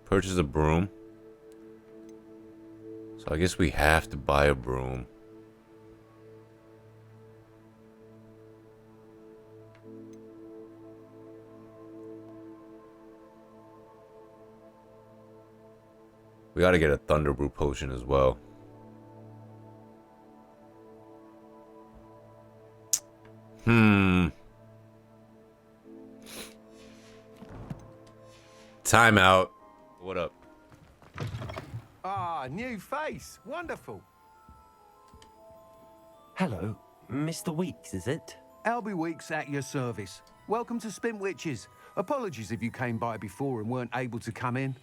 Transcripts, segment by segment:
Purchase a broom. So I guess we have to buy a broom. We gotta get a thunder brew potion as well. Time out. What up? Ah, new face. Wonderful. Hello, Mr. Weeks, is it? Albie Weeks at your service. Welcome to Spintwitches. Apologies if you came by before and weren't able to come in.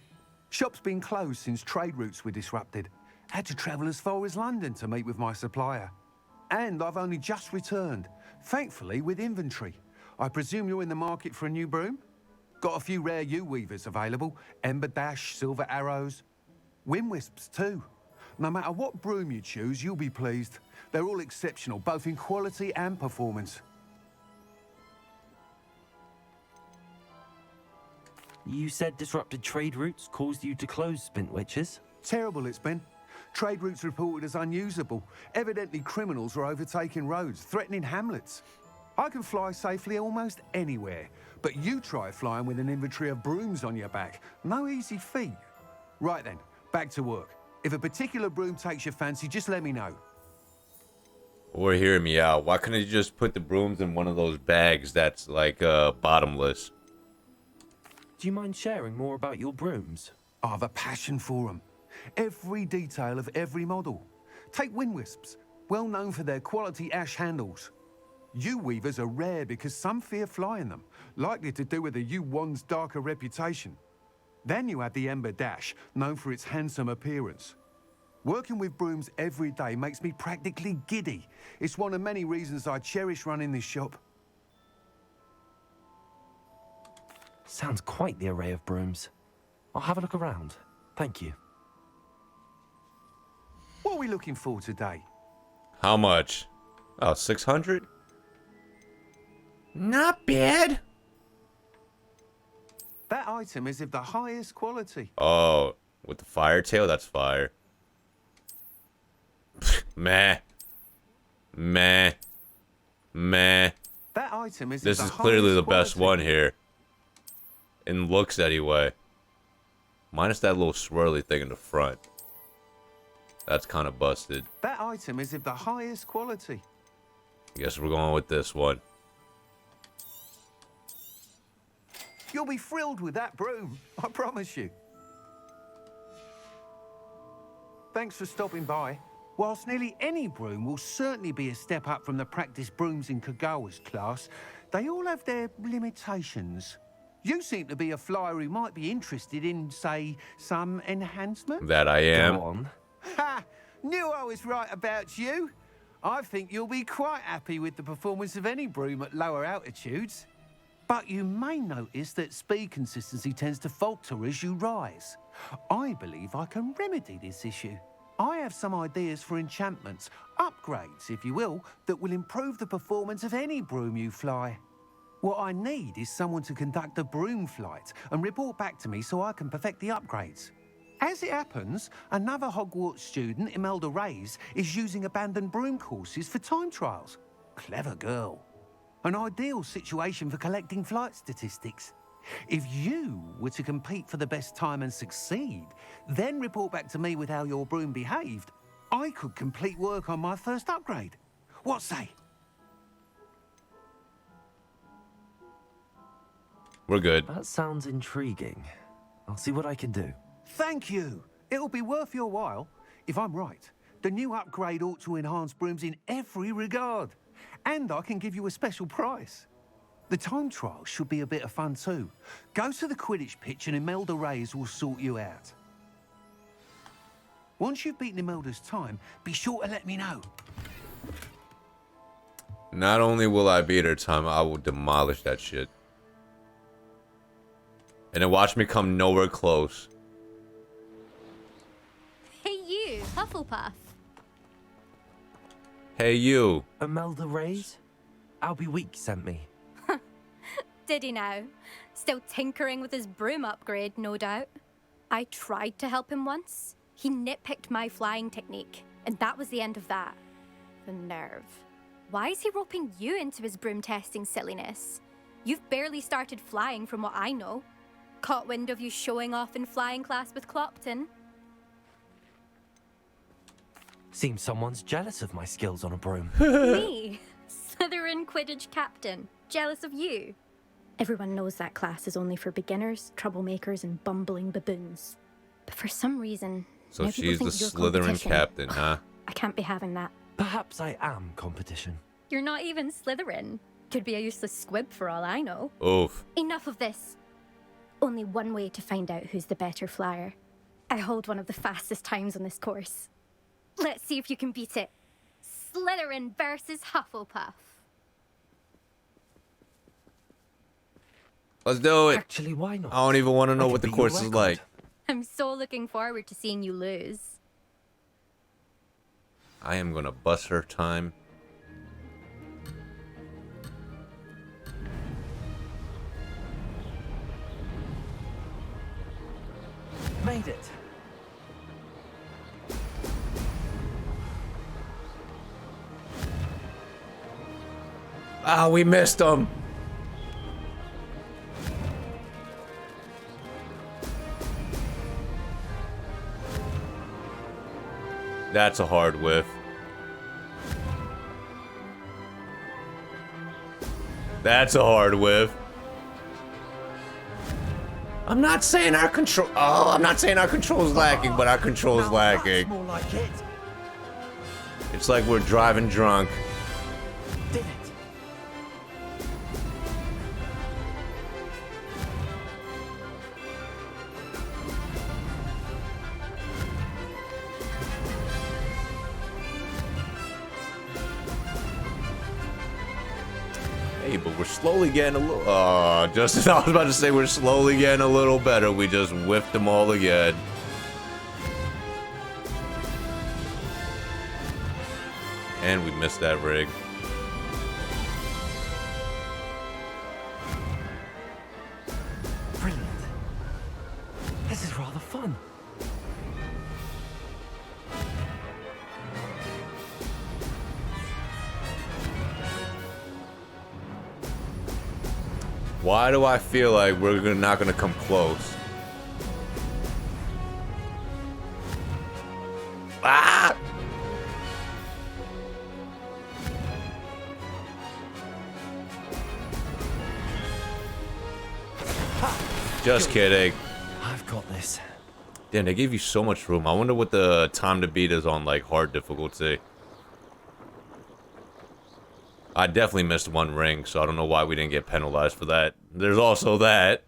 Shop's been closed since trade routes were disrupted. Had to travel as far as London to meet with my supplier. And I've only just returned, thankfully with inventory. I presume you're in the market for a new broom? Got a few rare U-weavers available. Ember Dash, Silver Arrows. Wind Wisps too. No matter what broom you choose, you'll be pleased. They're all exceptional, both in quality and performance. You said disrupted trade routes caused you to close Spintwitches? Terrible it's been. Trade routes reported as unusable. Evidently criminals are overtaking roads, threatening hamlets. I can fly safely almost anywhere, but you try flying with an inventory of brooms on your back. No easy feat. Right then, back to work. If a particular broom takes your fancy, just let me know. Or hear me out. Why couldn't you just put the brooms in one of those bags that's like bottomless? Do you mind sharing more about your brooms? I've a passion for them. Every detail of every model. Take Wind Wisps, well known for their quality ash handles. U-weavers are rare because some fear flying them, likely to do with the U-wand's darker reputation. Then you have the Ember Dash, known for its handsome appearance. Working with brooms every day makes me practically giddy. It's one of many reasons I cherish running this shop. Sounds quite the array of brooms. I'll have a look around. Thank you. What are we looking for today? How much? Oh, 600? Not bad. That item is of the highest quality. Oh, with the fire tail? That's fire. Meh. Meh. Meh. That item is This of is the clearly the highest best quality. one here. In looks anyway. Minus that little swirly thing in the front. That's kind of busted. That item is of the highest quality. I guess we're going with this one. You'll be thrilled with that broom, I promise you. Thanks for stopping by. Whilst nearly any broom will certainly be a step up from the practice brooms in Kagawa's class, they all have their limitations. You seem to be a flyer who might be interested in, say, some enhancement? That I am. Go on. Ha! Knew I was right about you. I think you'll be quite happy with the performance of any broom at lower altitudes. But you may notice that speed consistency tends to falter as you rise. I believe I can remedy this issue. I have some ideas for enchantments, upgrades, if you will, that will improve the performance of any broom you fly. What I need is someone to conduct a broom flight and report back to me so I can perfect the upgrades. As it happens, another Hogwarts student, Imelda Reyes, is using abandoned broom courses for time trials. Clever girl. An ideal situation for collecting flight statistics. If you were to compete for the best time and succeed, then report back to me with how your broom behaved, I could complete work on my first upgrade. What say? We're good. That sounds intriguing. I'll see what I can do. Thank you. It'll be worth your while. If I'm right, the new upgrade ought to enhance brooms in every regard. And I can give you a special price. The time trial should be a bit of fun too. Go to the Quidditch pitch and Imelda Reyes will sort you out. Once you've beaten Imelda's time, be sure to let me know. Not only will I beat her time, I will demolish that shit. And then watch me come nowhere close. Hey you, Hufflepuff. Hey you. Imelda Reyes? Albie Weeks sent me. Did he now? Still tinkering with his broom upgrade, no doubt. I tried to help him once. He nitpicked my flying technique, and that was the end of that. The nerve. Why is he roping you into his broom testing silliness? You've barely started flying from what I know. Caught wind of you showing off in flying class with Clopton. Seems someone's jealous of my skills on a broom. Me? Slytherin Quidditch captain. Jealous of you? Everyone knows that class is only for beginners, troublemakers, and bumbling baboons. But for some reason, So now people she's the think you're Slytherin competition. captain, huh? I can't be having that. Perhaps I am competition. You're not even Slytherin. Could be a useless squib for all I know. Oof. Enough of this. Only one way to find out who's the better flyer. I hold one of the fastest times on this course. Let's see if you can beat it. Slytherin versus Hufflepuff. Let's do it. Actually, why not? I don't even want to know I what the could beat your course is record. like. I'm so looking forward to seeing you lose. I am gonna bust her time. Made it. Ah, we missed him. That's a hard whiff. That's a hard whiff. I'm not saying our control. Oh, I'm not saying our control's lacking, but our control's Now lacking. That's more like it. It's like we're driving drunk. Did it. Hey, but we're slowly getting a little. Oh, just as I was about to say, we're slowly getting a little better. We just whiffed them all again. And we missed that rig. Brilliant. This is rather fun. Why do I feel like we're not gonna come close? Ah! Just kidding. I've got this. Damn, they gave you so much room. I wonder what the time to beat is on, like, hard difficulty. I definitely missed one ring, so I don't know why we didn't get penalized for that. There's also that.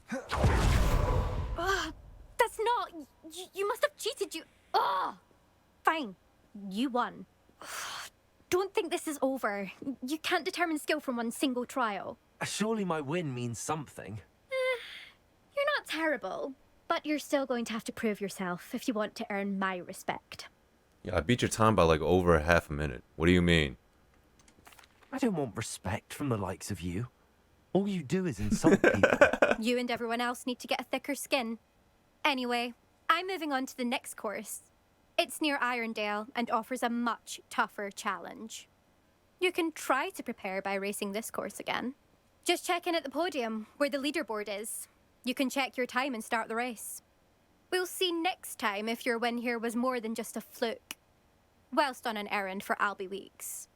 That's not... You must have cheated, you... Ugh. Fine. You won. Don't think this is over. You can't determine skill from one single trial. Surely my win means something. You're not terrible, but you're still going to have to prove yourself if you want to earn my respect. Yeah, I beat your time by like over half a minute. What do you mean? I don't want respect from the likes of you. All you do is insult people. You and everyone else need to get a thicker skin. Anyway, I'm moving on to the next course. It's near Irondale and offers a much tougher challenge. You can try to prepare by racing this course again. Just check in at the podium, where the leaderboard is. You can check your time and start the race. We'll see next time if your win here was more than just a fluke. Whilst on an errand for Albie Weeks.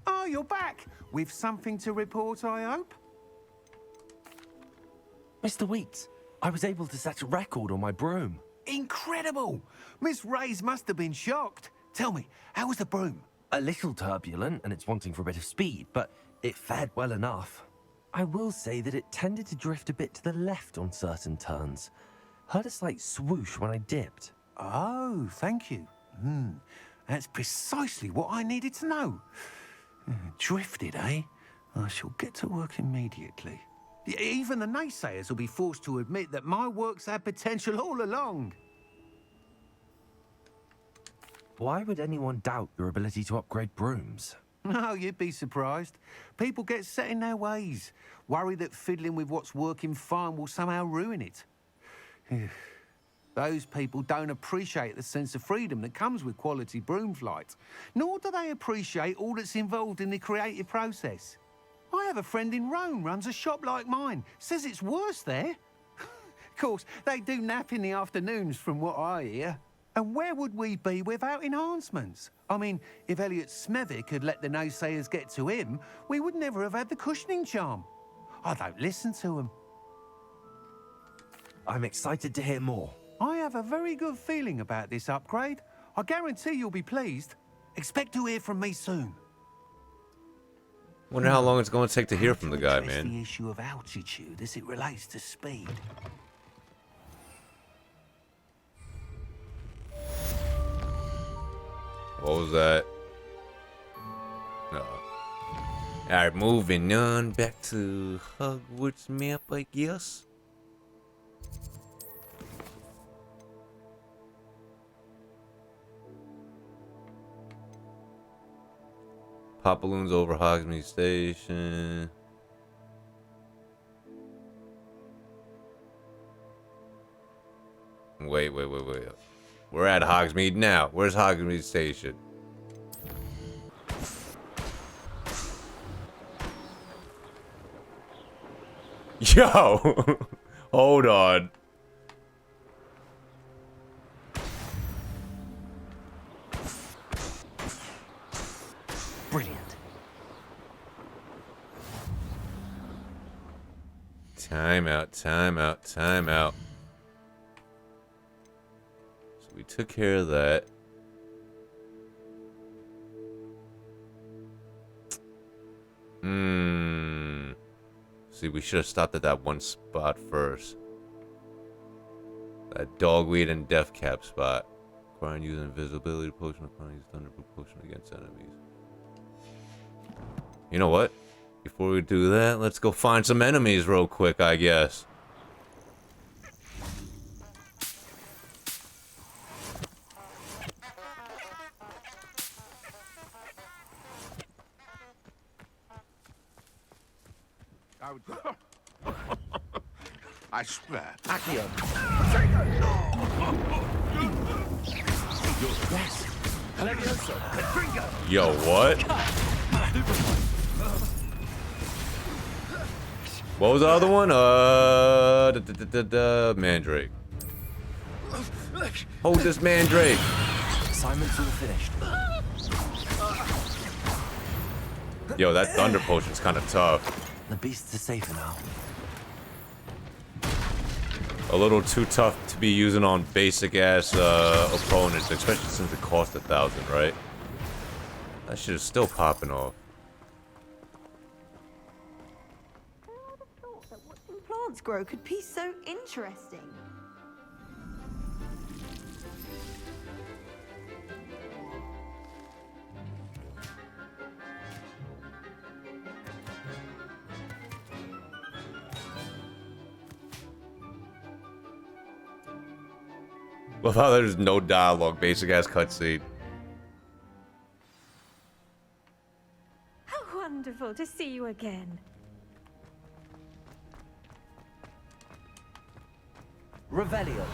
Oh, you're back. With something to report, I hope? Mr. Weeks, I was able to set a record on my broom. Incredible! Miss Ray's must have been shocked. Tell me, how was the broom? A little turbulent, and it's wanting for a bit of speed, but it fared well enough. I will say that it tended to drift a bit to the left on certain turns. Heard a slight swoosh when I dipped. Oh, thank you. That's precisely what I needed to know. Drifted, eh? I shall get to work immediately. Even the naysayers will be forced to admit that my work's had potential all along. Why would anyone doubt your ability to upgrade brooms? No, you'd be surprised. People get set in their ways, worry that fiddling with what's working fine will somehow ruin it. Those people don't appreciate the sense of freedom that comes with quality broom flight, nor do they appreciate all that's involved in the creative process. I have a friend in Rome runs a shop like mine, says it's worse there. Of course, they do nap in the afternoons from what I hear. And where would we be without enhancements? I mean, if Elliot Smethwick had let the naysayers get to him, we would never have had the cushioning charm. I don't listen to him. I'm excited to hear more. I have a very good feeling about this upgrade. I guarantee you'll be pleased. Expect to hear from me soon. Wonder how long it's going to take to hear from the guy, Address man. the issue of altitude as it relates to speed. What was that? No. Alright, moving on back to Hogwarts map, I guess. Pop balloons over Hogsmeade Station. Wait. We're at Hogsmeade now. Where's Hogsmeade Station? Yo! Hold on. Brilliant. Time out. So we took care of that. See, we should have stopped at that one spot first. That dogweed and death cap spot. Requiring using invisibility potion, requiring use thunderbolt potion against enemies. You know what? Before we do that, let's go find some enemies real quick, I guess. I swear. Accio. Yes. Yo, what? What was the other one? Mandrake. Hold this Mandrake. Assignment's all finished. Yo, that thunder potion's kind of tough. The beasts are safer now. A little too tough to be using on basic ass opponents, especially since it cost 1,000, right? That shit is still popping off. Thought that watching plants grow could be so interesting. Love how there's no dialogue, basic ass cutscene. How wonderful to see you again. Revelio.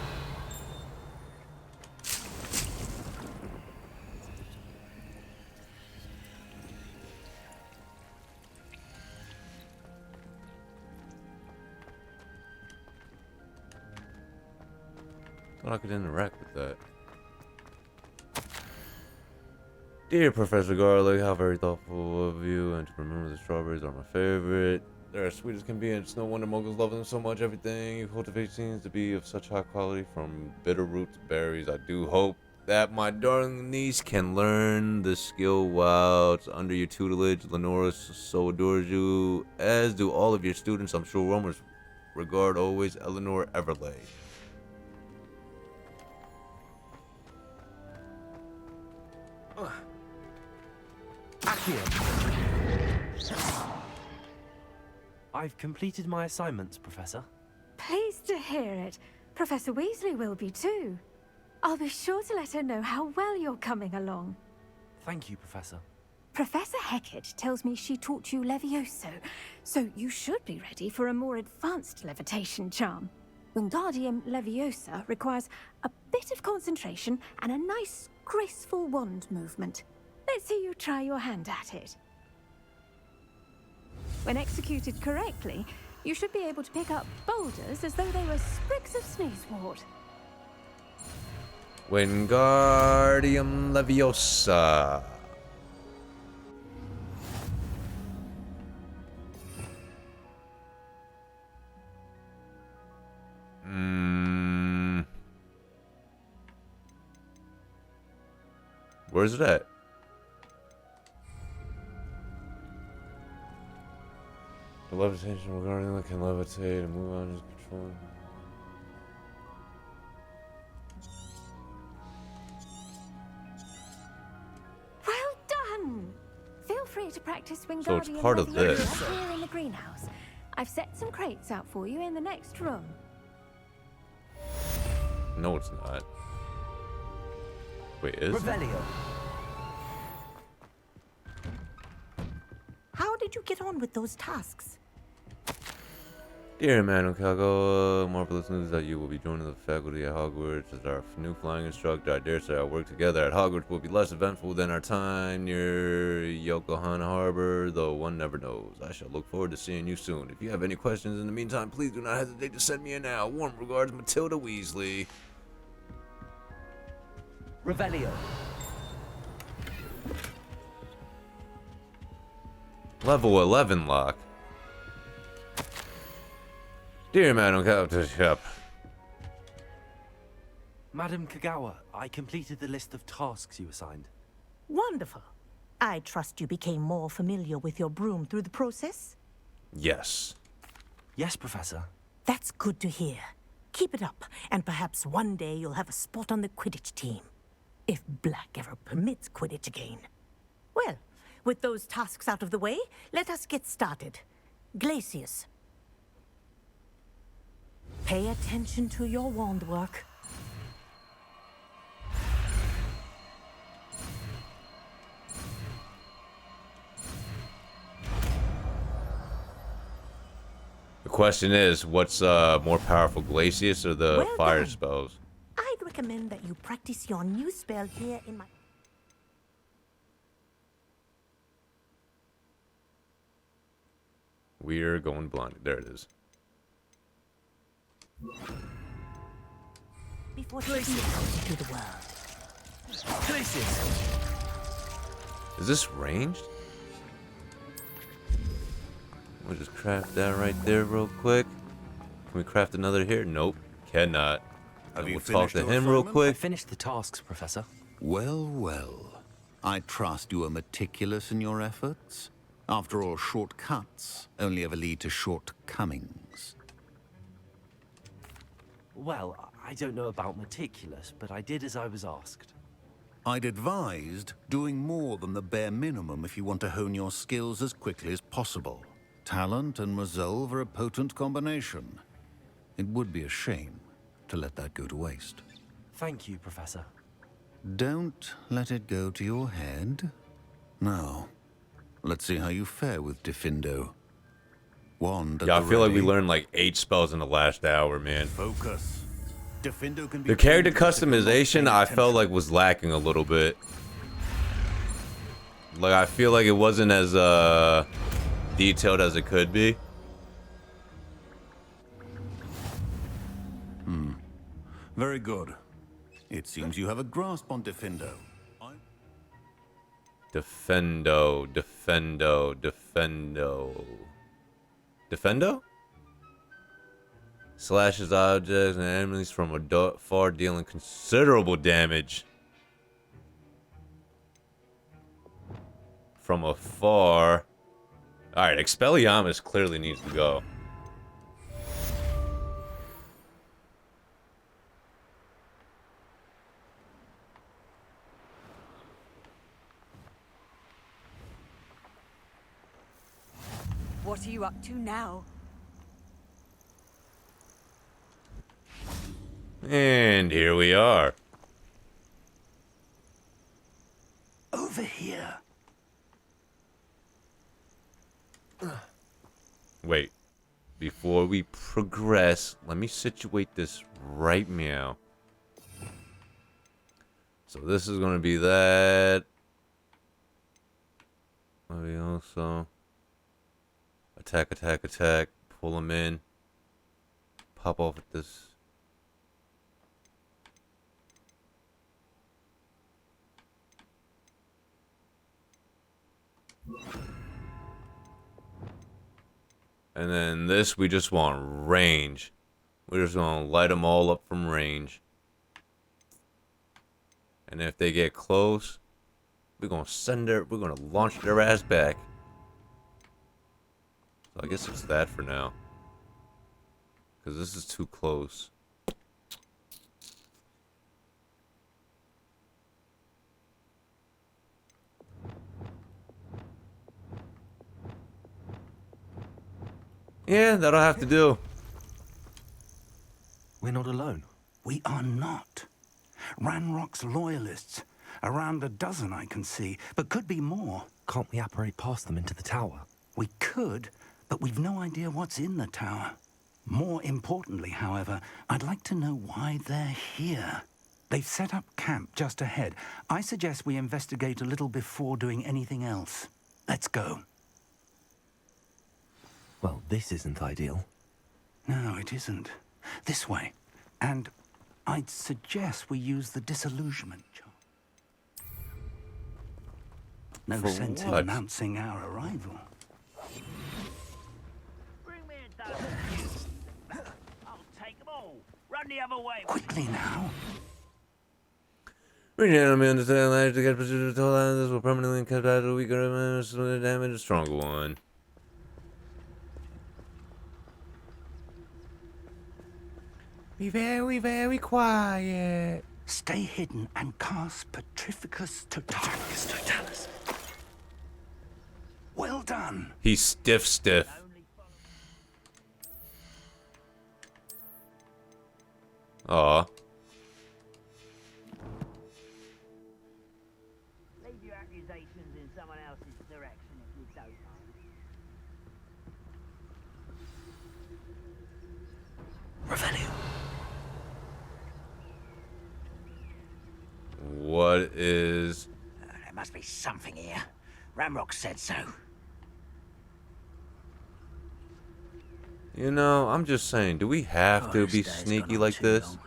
Thought I could interact with that. Dear Professor Garlic, how very thoughtful of you, and to remember the strawberries are my favorite. They're as sweet as can be, and it's no wonder moguls love them so much. Everything you cultivate seems to be of such high quality, from bitter root to berries. I do hope that my darling niece can learn the skill while it's under your tutelage. Lenora so adores you, as do all of your students. I'm sure Romers regard always Eleanor Everlay. I've completed my assignments, Professor. Pleased to hear it. Professor Weasley will be too. I'll be sure to let her know how well you're coming along. Thank you, Professor. Professor Hecat tells me she taught you Levioso, so you should be ready for a more advanced levitation charm. Wingardium Leviosa requires a bit of concentration and a nice, graceful wand movement. Let's see you try your hand at it. When executed correctly, you should be able to pick up boulders as though they were sprigs of sneezewort. Wingardium Leviosa. Where's it at? The levitation regarding can levitate and move on his control. Well done! Feel free to practice Wingardium So it's part of this. Leviosa here in the greenhouse. I've set some crates out for you in the next room. No, it's not. Wait, is it? Revelio. How did you get on with those tasks? Dear Madam Calgo, marvelous news that you will be joining the faculty at Hogwarts as our new flying instructor. I dare say our work together at Hogwarts will be less eventful than our time near Yokohama Harbor, though one never knows. I shall look forward to seeing you soon. If you have any questions in the meantime, please do not hesitate to send me a now. Warm regards, Matilda Weasley. Revelio. Level 11 lock. Dear Madam Calgo, Madam Kagawa, I completed the list of tasks you assigned. Wonderful. I trust you became more familiar with your broom through the process? yes. Yes, Professor. That's good to hear. Keep it up, and perhaps one day you'll have a spot on the Quidditch team. If Black ever permits Quidditch again. Well, with those tasks out of the way, let us get started. Glacius. Pay attention to your wand work. The question is, what's more powerful, Glacius or the Well fire done. spells? I'd recommend that you practice your new spell here in my... We're going blind. There it is. Before taking it out into the world. Glacius. Is this ranged? We'll just craft that right there real quick. Can we craft another here? Nope. Cannot. Have And you we'll talk finished to your him real assignment? I quick. finished the tasks, Professor. Well, well. I trust you are meticulous in your efforts. After all, shortcuts only ever lead to shortcomings. Well, I don't know about meticulous, but I did as I was asked. I'd advised doing more than the bare minimum if you want to hone your skills as quickly as possible. Talent and resolve are a potent combination. It would be a shame to let that go to waste. Thank you, Professor. Don't let it go to your head. Now, let's see how you fare with Diffindo. Wand at Yeah, I the feel like we ready. learned like 8 spells in the last hour, man. Focus. Diffindo can be The character dangerous if you're not customization paying I felt attention. like was lacking a little bit. Like I feel like it wasn't as detailed as it could be. Very good. It seems you have a grasp on Diffindo. Defendo, defendo, defendo. Defendo? Slashes objects and enemies from far, dealing considerable damage. From afar. Alright, Expelliarmus clearly needs to go. What are you up to now? And here we are. Over here. Wait. Before we progress, let me situate this right meow. So this is gonna be that. Maybe also attack, attack, attack. Pull him in. Pop off at this. And then this, we just want range. We're just gonna light them all up from range. And if they get close, we're gonna launch their ass back. So I guess it's that for now. Because this is too close. Yeah, that'll have to do. We're not alone. We are not. Ranrock's loyalists. Around a dozen I can see, but could be more. Can't we apparate past them into the tower? We could, but we've no idea what's in the tower. More importantly, however, I'd like to know why they're here. They've set up camp just ahead. I suggest we investigate a little before doing anything else. Let's go. Well, this isn't ideal. No, it isn't. This way. And I'd suggest we use the disillusionment charm. No For sense in what? announcing our arrival. Bring me a dozen. I'll take them all. Run the other way. Quickly now. Gentlemen, understand life to get pursuit of the total island. This will permanently cut out a weaker damage, a stronger one. Be very, very quiet. Stay hidden and cast Petrificus Totalis. Well done. He's stiff. Aw. Leave your accusations in someone else's direction if you don't mind. Revelio. What is... There must be something here. Ramrock said so. You know, I'm just saying, do we have to be This day's sneaky gone on like too this? long.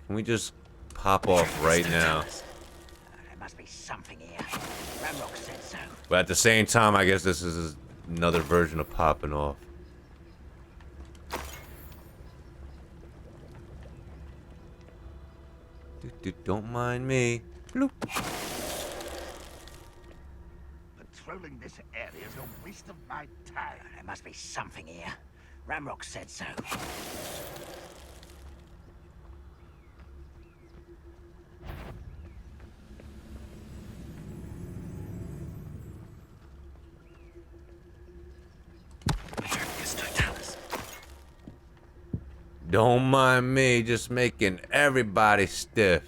Can we just pop off right now? There must be something here. Ramrock said so. But at the same time, I guess this is another version of popping off. Don't mind me. Bloop. Patrolling this area is a waste of my time. There must be something here. Ramrock said so. Don't mind me, just making everybody stiff.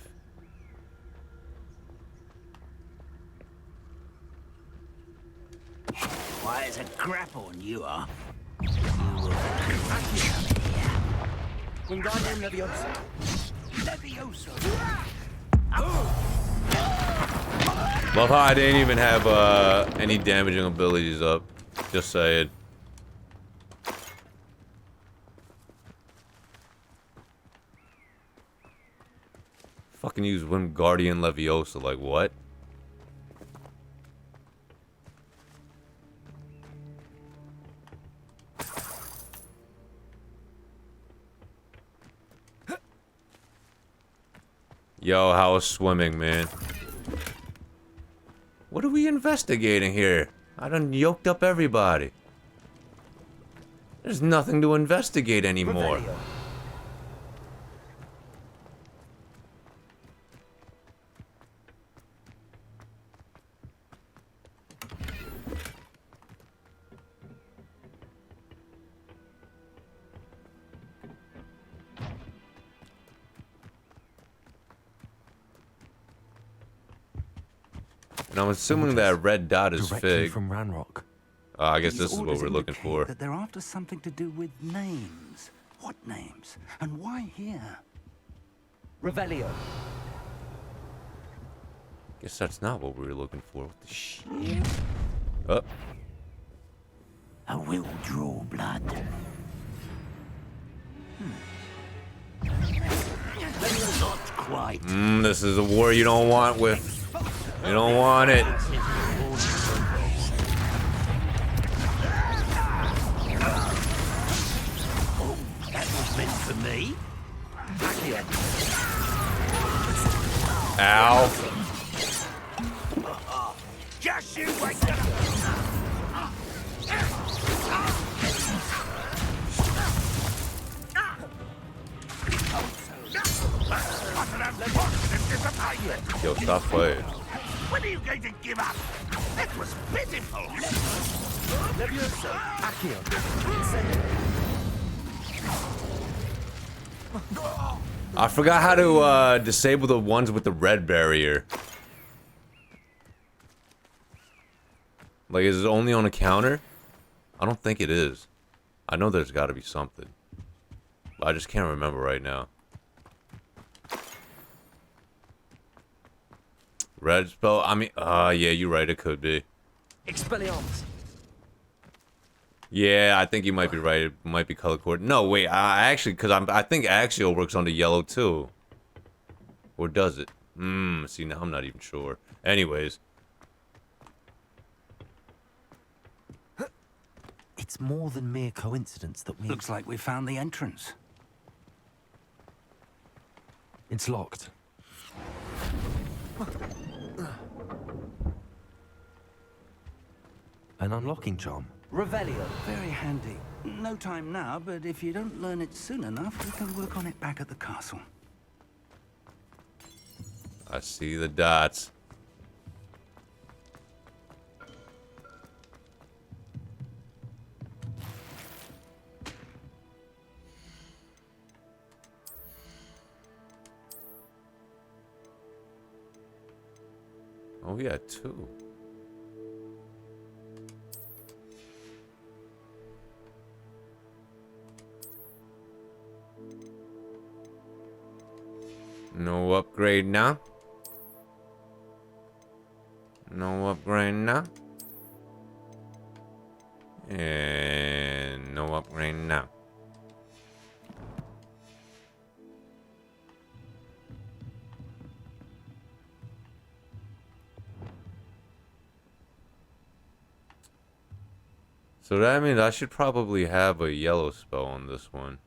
Why, it's a grapple and you are. Wingardium Leviosa. Levioso. Love how I didn't even have any damaging abilities up. Just saying. Fucking use Wingardium Leviosa, like what? Yo, how was swimming, man? What are we investigating here? I done yoked up everybody. There's nothing to investigate anymore. And I'm assuming that red dot is Directly Fig. from Ranrock. I guess These this is what orders we're looking indicate for. that they're after something to do with names. What names? And why here? Revelio. Guess that's not what we were looking for. What the shit? Oh. I will draw blood. Not quite. This is a war you don't want with. You don't want it. Oh, that was meant for me. Ow. Just you wait. Yo, stop playing. When are you going to give up? That was pitiful. I forgot how to disable the ones with the red barrier. Like, is it only on a counter? I don't think it is. I know there's got to be something. I just can't remember right now. Red spell? I mean, yeah, you're right. It could be. Expelliarmus. Yeah, I think you might be right. It might be color coordinated. No, wait. I actually, because I think Axial works on the yellow too. Or does it? See, now I'm not even sure. Anyways. It's more than mere coincidence that we... Looks like we found the entrance. It's locked. An unlocking charm. Revelio. Very handy. No time now, but if you don't learn it soon enough, we can work on it back at the castle. I see the dots. Oh, yeah, 2. No upgrade now. No upgrade now. And no upgrade now. So that means I should probably have a yellow spell on this one.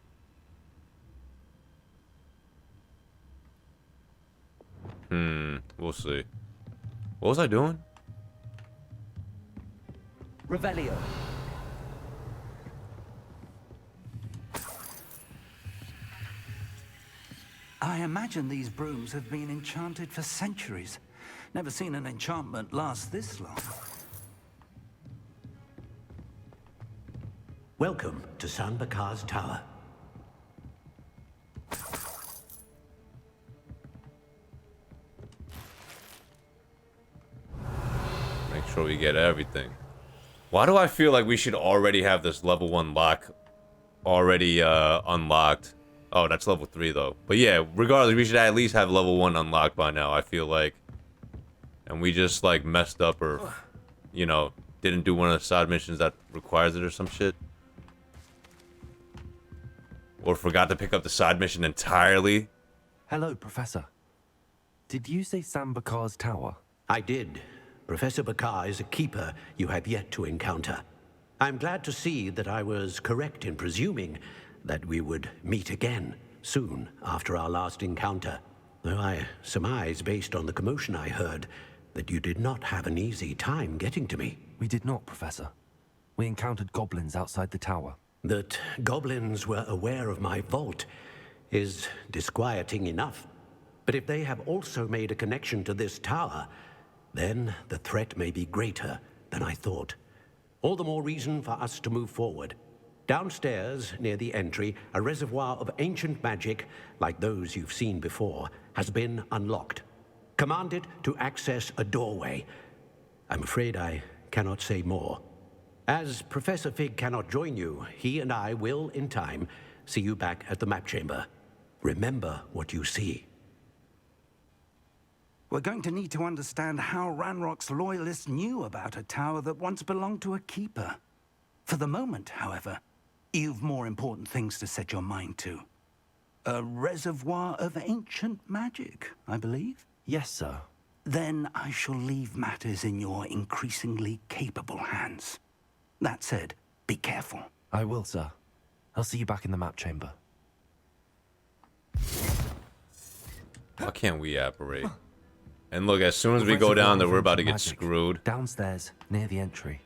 We'll see. What was I doing? Revelio. I imagine these brooms have been enchanted for centuries. Never seen an enchantment last this long. Welcome to San Bakar's Tower. Make sure we get everything. Why do I feel like we should already have this level 1 lock already unlocked? Oh, that's level 3 though. But yeah, regardless, we should at least have level 1 unlocked by now, I feel like. And we just like messed up or, you know, didn't do one of the side missions that requires it or some shit. Or forgot to pick up the side mission entirely. Hello, Professor. Did you say San Bakar's tower? I did. Professor Bakar is a keeper you have yet to encounter. I'm glad to see that I was correct in presuming that we would meet again soon after our last encounter. Though I surmise, based on the commotion I heard, that you did not have an easy time getting to me. We did not, Professor. We encountered goblins outside the tower. That goblins were aware of my vault is disquieting enough. But if they have also made a connection to this tower, then the threat may be greater than I thought. All the more reason for us to move forward. Downstairs, near the entry, a reservoir of ancient magic, like those you've seen before, has been unlocked. Commanded to access a doorway. I'm afraid I cannot say more. As Professor Fig cannot join you, he and I will, in time, see you back at the map chamber. Remember what you see. We're going to need to understand how Ranrock's loyalists knew about a tower that once belonged to a keeper. For the moment, however, you've more important things to set your mind to. A reservoir of ancient magic, I believe? Yes, sir. Then I shall leave matters in your increasingly capable hands. That said, be careful. I will, sir. I'll see you back in the map chamber. Why can't we apparate? And look, as soon as we go Reservoir down there, of we're about to ancient get magic. screwed. Downstairs, near the entry.